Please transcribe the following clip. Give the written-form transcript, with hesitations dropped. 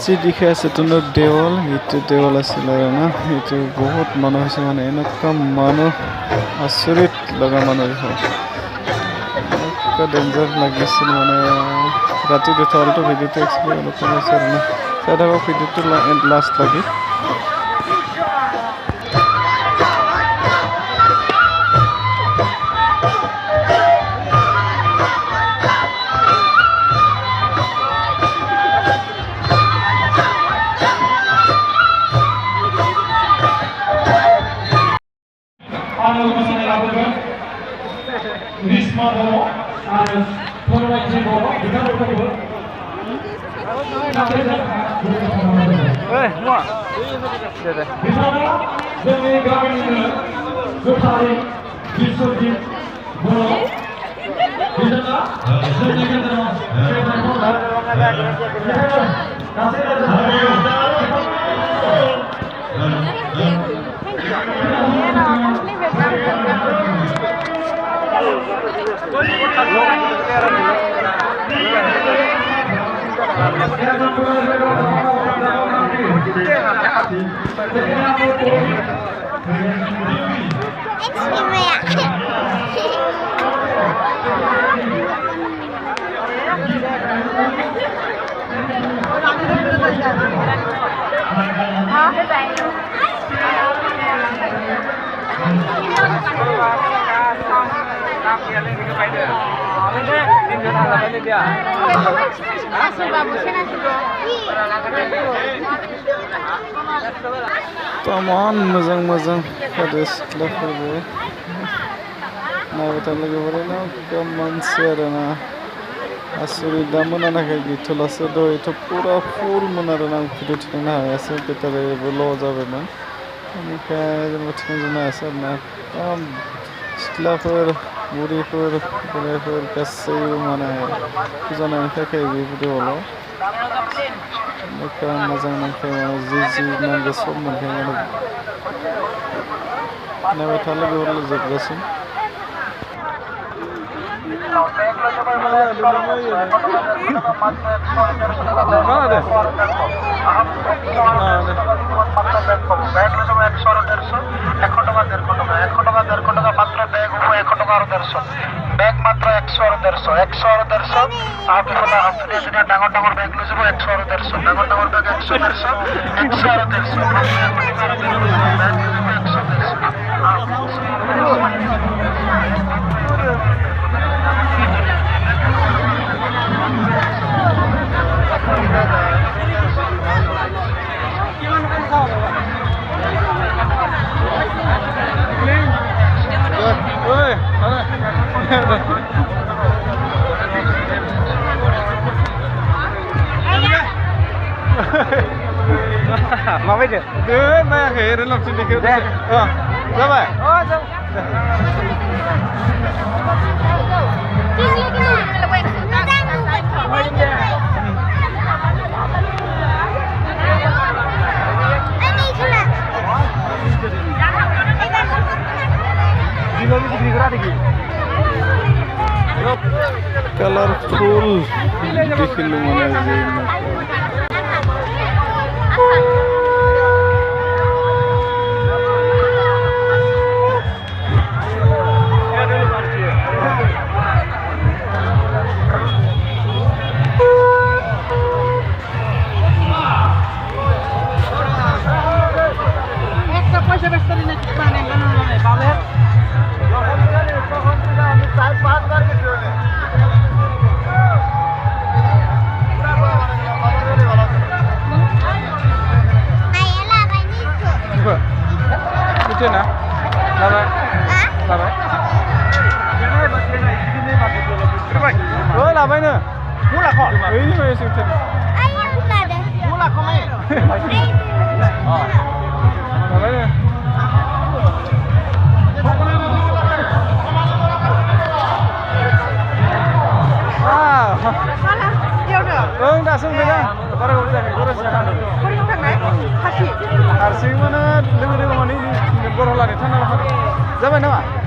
দিখে আছে তোনৰ দেৱল এইটো দেৱল আছিল আৰু না এইটো বহুত মানুহ হৈছে মানে এনেকুৱা মানুহ আচৰিত লগা মানুহ এনেকুৱা ডেঞ্জাৰ লাগিছিল মানে ৰাতি দুটালটো ভিডিঅ'টো একচুৱেলি অলপ কমাইছে আৰু না চাই থাকক ভিডিঅ'টো লাষ্ট লাগি जोंनि गामिनिनो गोथारै बिश्वजित बर' बिथाङा जोंनि गेजेराव Taman मोजां pada siklahफोरबो नायबाय थानो लोगोफोरा ना मानसि आरोना आसरित दा मोनाखै गैथ'लासो दहायथ' पुरा फुलमोन आरोना आं भिडिअ थिखांनो हायासै बेटारिबो ल' जाबायमोन बेनिखाय जेनेबा थिखांजोबनो हायासै आरोना एकदम सिख्लाफोर बुरिफोर बोरायफोर गासैबो माने फुजा नायनो फैखायो बे भिडिअआवल' एकदम मोजां नांखायो माने जि नांगौ सब मोनखायो माने नायबाय थानो लोगोफोर जोबजासिम बैग मात्र 100 और 150 आप डांगर डांगर बैग लो सब 100 और 150 डांगर डांगर बैग 100 और माबायदि दे नायाखै ओरैनो लाबथिनिखौ दे जाबाय कलरफुल देखिलु माने ना लाबायनो मुलाखौ ओइनि बाय सोंथि आयो लादे मुलाखौ माय लाबायनो ओं दासो फैदों बारा गोबाव जायाखै गरसेया थांदों खरियाव थांनाय हारसिं माने लोगो माने बर' लानि थांना जाबाय नामा